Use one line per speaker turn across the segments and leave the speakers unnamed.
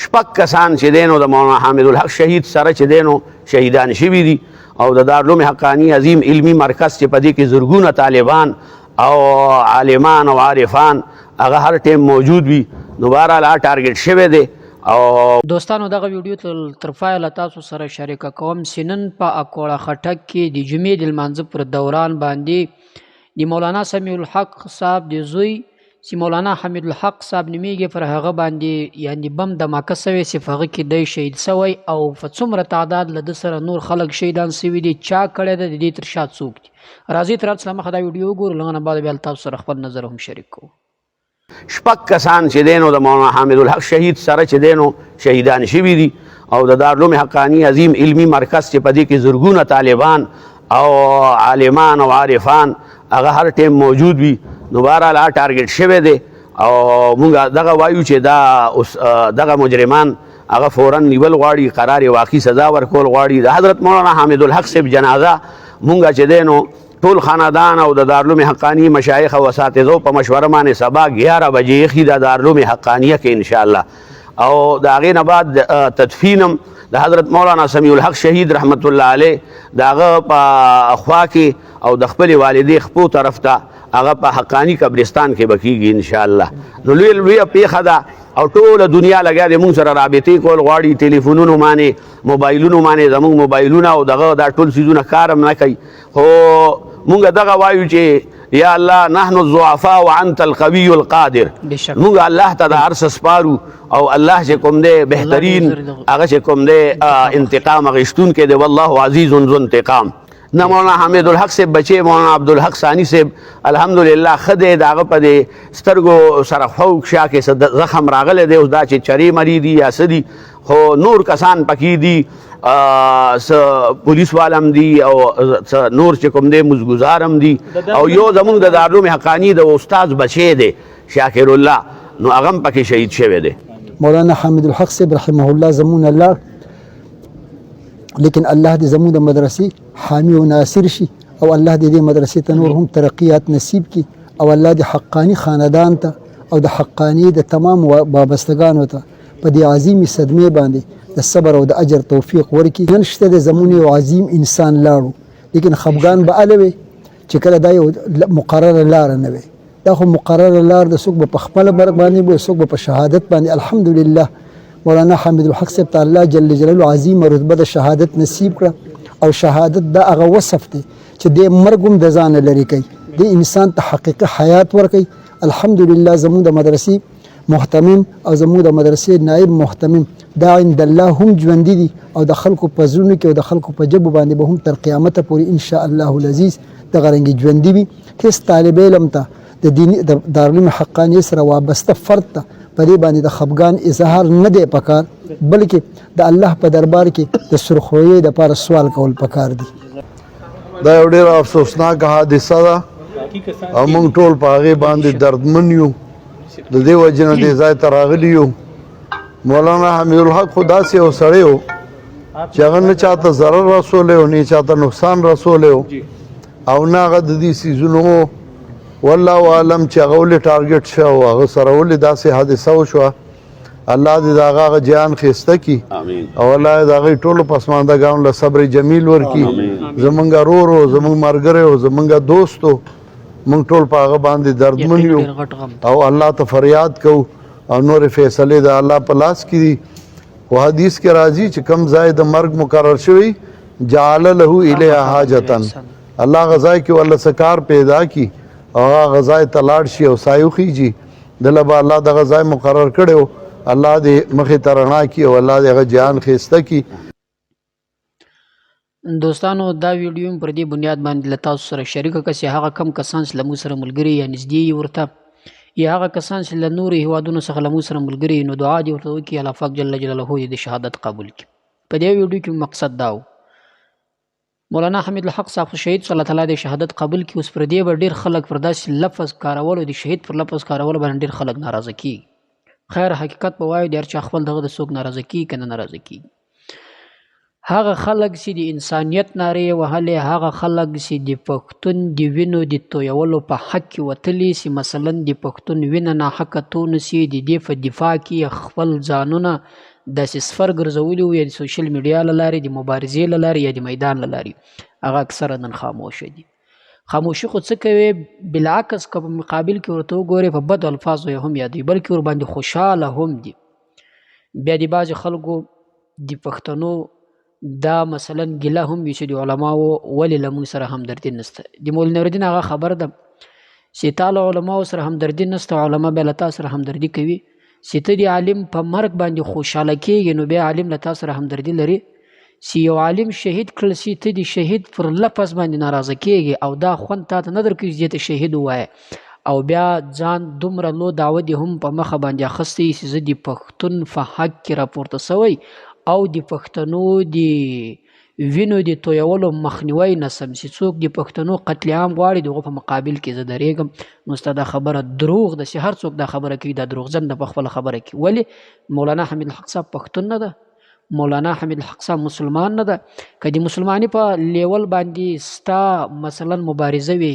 شپږ کسان چې دی نو د مولانا حامد الحق شهید سره چې دی نو شهیدان شوي دي او د دارالعلوم حقانی عظیم علمی مرکز چې په دې کې زرګونه طالبان او عالمان او عارفان هغه هر ټیم موجود وي نو بهرحال ټارګټ شوی دی. او
دوستانو دغه ویډیو تر پایه تاسو سره شریکه کوم چې نن په اکوړه خټک کې د جمعې د لمانځه پر دوران باندې د مولانا سمیع الحق صاحب د زوی چې مولانا حمید الحق صاحب نومیږي پر هغه باندې یعنی بم دماکه سوی چې په هغه کې دی شهید سوی او په څومره تعداد له ده سره نور خلک شهیدان سوي دي چا کړی ده د دې تر شا څوک دي. راځئ تر هلته مخه دا ویډیو وګورو لږ نه بعد بیا تاسو سره خپل نظر هم شریک کوو.
شپږ کسان چې دی نو د مولانا حامد الحق شهید سره چې دی نو شهیدان شوي دي او د دارالعلوم حقانی عظیم علمی مرکز چې په دې کې زرګونه طالبان او عالمان او عارفان هغه هر ټیم موجود وي نو بهرحال ټارګټ شوی دی او موږ دغه وایو چې دا دغه مجرمان هغه فورا نیول غواړي، قرار واقعي سزا ورکول غواړي. د حضرت مولانا حامد الحق صاحب جنازه موږ چې دی نو ټول خاندان او د دارالعلوم حقانی مشایخ او اساتذو په مشوره باندې سبا 11 بجې ایښي د دارالعلوم حقانیه کې انشاءالله او د هغې نه بعد تدفینم د حضرت مولانا سمیع الحق شهید رحمت الله علیه د هغه په خوا کې او د خپلې والدې خپو طرف ته هغه په حقانی قبرستان کې به کېږي انشاءالله. نو لویه پیښه ده او ټوله دنیا لګیا دی مونږ سره رابطې کول غواړي، ټلیفونونو باندې موبایلونو باندې زمونږ موبایلونه او دغه دا ټول څیزونه کار هم نه کوي. خو مونږ دغه وایو چې یا الله نحن الضعفاء وانت القوي القادر، مونږ الله ته د هر څه سپارو او الله چې کوم دی بهترین هغه چې کوم دی انتقام اخیستونکی دی، والله عزیز ذو انتقام. نه مولانا حمید الحق صاحب بچی مولانا عبدالحق ثانی صاحب الحمدلله ښه دی، د هغه په دې سترګو سره خوږ شا کې زخم راغلی دی، اوس دا چې چرې مري دي یا څه دي، خو نور کسان پکې دي، پولیس والم دي او نور چې کوم دی مزګزار هم دي او یو زمونږ د دارالعلوم حقانی د استاد بچی دی شاکر الله نو هغه هم پکې شهید شوی دی.
مولانا حمید الحق صاحب رحمه الله زمون الله، لیکن الله دې زموږ د مدرسې حامی او ناصر شي او الله دې دې مدرسې ته نور هم ترقیات نصیب کړي او الله دې حقانی خاندان ته او د حقانی د تمام وابستګانو ته په دې عظیمې صدمې باندې د صبر او د اجر توفیق ورکړي. نن شته د زمونږ یو عظیم انسان لاړو، لیکن خفګان به هله وي چې کله دا یو مقرره لاره نه وي. دا خو مقرره لار د څوک به په خپله مرګ باندې به څوک به په شهادت باندې. الحمدلله مولانا حمید الحق صاحب ته الله جل جلاله عظیمه رتبه د شهادت نصیب کړه او شهادت دا هغه وصف دی چې د مرګ هم د ځانه لرې کوي، د انسان ته حقیقي حیات ورکوي. الحمدلله زموږ د مدرسې محتمم او زموږ د مدرسې نائب محتمم دا عند الله هم ژوندي دي او د خلکو په زړونو کې او د خلکو په ژبو باندې به هم تر قیامته پورې ان شاء الله العزیز دغه رنګې ژوندي وي. هېڅ طالب علم ته د دیني د دارالعلوم حقانیې سره وابسته فرد ته په دې باندې د خفګان اظهار نه دی پکار، بلکې د الله په دربار کې د سرخویۍ دپاره سوال کول پکار دي.
دا یو ډېره افسوسناکه حادثه ده او موږ ټول په هغې باندې دردمن یو، د دې وجې نه دې ځای ته راغلي یو. مولانا حمید الحق خو داسې یو سړی و چې هغه نه چاته ضرر رسولی و نه چاته نقصان رسولی و او نه هغه د دې څیزونو والله عالم چې هغه ولې ټارګټ شوی او هغه سره ولې داسې حادثه وشوه. الله دې د هغه جان ښایسته کړي او الله دې د هغوی ټولو پسماندګانو له صبر جمیل ورکړي. زمونږ ورور و زمونږ ملګری و زمونږ دوست و، موږ ټول په هغه باندې دردمن یو او الله ته فریاد کوو او نورې فیصلې د الله په لاس کې دي. خو حدیث کې راځي چې کم ځای د مرګ مقرر شوی جعل له الیها حاجتن، الله هغه ځای کې ورله څه کار پیدا کړي او هغه ځای ته لاړ شي او سایه وخیږي، دله به الله دغه ځای مقرر کړی و. الله دې مخې ته رڼا کړي او الله دې هغه جهان ښایسته کړي.
دوستانو دا ویډیو پر دې بنیاد باندې له تاسو سره شریکه کړه چې هغه کم کسان چې له موږ سره ملګري یا نږدې یې ورته یا هغه کسان چې له نورو هیوادونو څخه له موږ سره ملګري نو دعا دې ورته وکړي الله پاک جل جلاله دې د شهادت قبول کړي. په دې ویډیو کې مقصد دا و مولانا حمید الحق صاحب شهید صلی الله تعالی د شهادت قبول کړي. اوس پر دې به ډېر خلک پر داسې لفظ کارولو د شهید پر لفظ کارولو باندې ډېر خلک ناراضه کېږي. خیر حقیقت به وایو د هر چا خپل دغه د څوک ناراضه کېږي که نه ناراضه کېږي. هغه خلک چې د انسانیت نارې وهلې، هغه خلک چې د پښتون د وینو د تویولو په حق کې وتلي، چې مثلا د پښتون وینه ناحقه تو نسي، د دې په دفاع کې خپل ځانونه داسې سفر ګرځولي وو، یا د سوشل میډیا له لارې، د مبارزې له لارې، یا د میدان له لارې، هغه اکثره نن خاموشه دي. خاموشي خو څه کوي؟ بالعکس که په مقابل کې ورته وګورې په بدو الفاظو یې هم یادوي، بلکې ورباندې خوشحاله هم دي. بیا د بعضې خلکو د پښتنو دا مثلا ګیله هم وي چې د علماو ولې له موږ سره همدردي نشته. د مولوي نورالدین هغه خبر ده چې تا له علماو سره همدردي نشته، علما بیا له تا سره همدردي کوي. چې ته د عالم په مرګ باندې خوشحاله کېږي، نو بیا عالم له تا سره همدردي لري. چې یو عالم شهید کړل شي، ته د شهید پر لفظ باندې ناراضه کېږي او دا خوند تا ته نه درکوي چې ته شهید ووایې، او بیا ځان دومره لو دعوه دې هم په مخه باندې اخستی چې زه د پښتون په حق کې راپورته سوی او د پښتنو د وینو د تویولو مخنیوی نسم، چې څوک د پښتنو قتل عام غواړي دغه په مقابل کې زه درېږم. نو ستا دا خبره دروغ ده، چې هر څوک دا خبره کوي دا دروغجن ده په خپله خبره کې. ولې؟ مولانا حمید الحق صاحب پښتون نه ده، مولانا حمید الحق صاحب مسلمان نه ده. که د مسلمانۍ په لیول باندې ستا مثلا مبارزه وي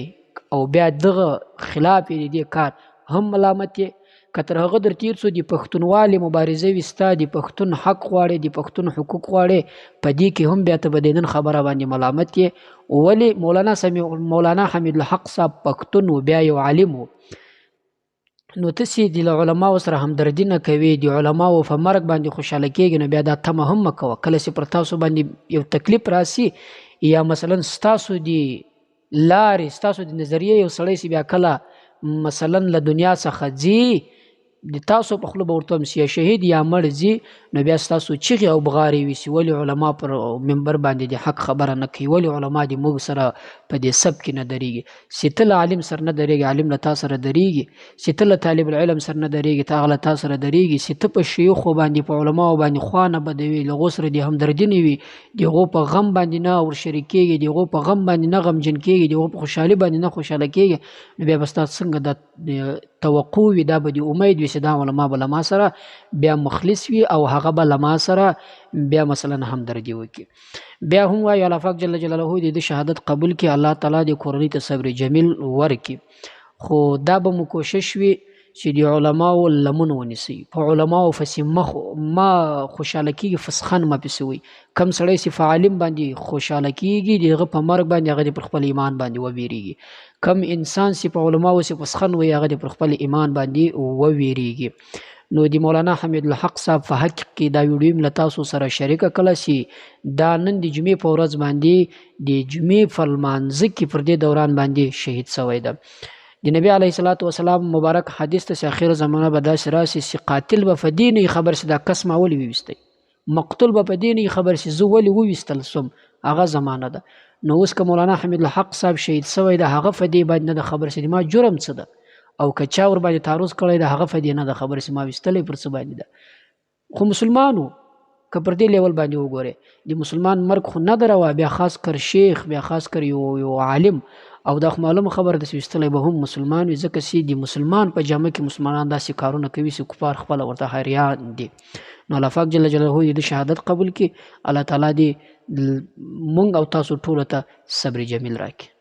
او بیا دغه خلاف یې د دې کار هم ملامت یې، که تر هغه در تیر سو د پښتونوالې مبارزه وي، ستا د پښتون حق غواړې، د پښتون حقوق غواړې، په دې کې هم بیا ته به د نن خبره باندې ملامت یې. ولې؟ مولانا حمید الحق صاحب پښتون و، بیا یو عالم و، نو ته چې د علماو سره همدردي نه کوي، د علماو په مرګ باندې خوشحاله کېږي، نو بیا دا تمه هم مه کوه. کله چې پر تاسو باندې یو تکلیف راسي، یا مثلا ستاسو د لارې، ستاسو د نظریې یو سړی چې بیا کله مثلا له دنیا څخه ځي، د تاسو په خوله به ورته هم یا شهید یا مړ ځي، نو بیا ستاسو چغې او بغارې وي چې ولې علما پر منبر باندې د حق خبره نه کوي، ولې علما د موږ سره په دې سب کې نه درېږي. چې ته له عالم سره نه درېږي، عالم له تا سره درېږي. چې ته له طالب العلم سره نه درېږي، ته هغه له تا سره درېږي. چې ته په شیوخو باندې، په علماو باندې خوا نه بدوي، له هغو سره د همدردي نه وي، د هغو په غم باندې نه ورشریک کېږي، د هغو په غم باندې نه غمجن کېږي، د هغو په خوشحالي باندې نه خوشحاله کېږي، نو بیا به ستا څنګه د توقع وي، دا به د امید وي چې دا علما به له ما سره بیا مخلص وي او هغه به له ما سره بیا مثلا همدردي وکړي. بیا هم وایي الله پاک جل جلاله د شهادت قبول کړي، الله تعالی د کورنۍ ته صبر جمیل ورکړي. خو دا به مو کوشش وي چې د علماو لمن ونیسئ، په علماو پسې ما خوشحاله کېږي، فسخن ما پسې وي. کم سړی چې په عالم باندې خوشحاله کېږي، د هغه په مرګ باندې هغه پر خپل ایمان باندې وبېرېږي. کم انسان چې په علماو چې فسخن وي، هغه پر خپل ایمان باندې وبېرېږي. نو د مولانا حمید الحق صاحب په حق کې دا ویډیو م له تاسو سره شریکه کړه چې دا نن د جمعې په ورځ باندې د جمعې په لمانځه کې پر دې دوران باندې شهید شوی ده. د نبی علیه الصلاة والسلام مبارک حدیث ته چې اخر زمانه به داسې راسي چې قاتل به په دې نه خبر چې دا کس ما ولې وویستی، مقتول به په دې نه خبر چې زه ولې وویستل سوم، هغه زمانه ده. نو اوس که مولانا حمید الحق صاحب شهید شوی ده، هغه په دې باندې نه ده خبر چې ما جرم څه ده، او که چا ور باندې تعرض کړی ده، هغه په دې نه ده خبر چې ما ویستلی پر څه باندې ده. خو مسلمانو که پر دې لیول باندې وګورئ، د مسلمان مرګ خو نه ده روا، بیا خاص کر شیخ، بیا خاص کر یو عالم، او دا خو معلومه خبره ده چې ویستلی به هم مسلمان وي، ځکه چې د مسلمان په جامه کې مسلمانان داسې کارونه کوي چې کفار خپله ورته حیران دي. نو الله پاک جل جلاله د شهادت قبول کړي، الله تعالی دې مونږ او تاسو ټولو ته صبر جمیل راکړي.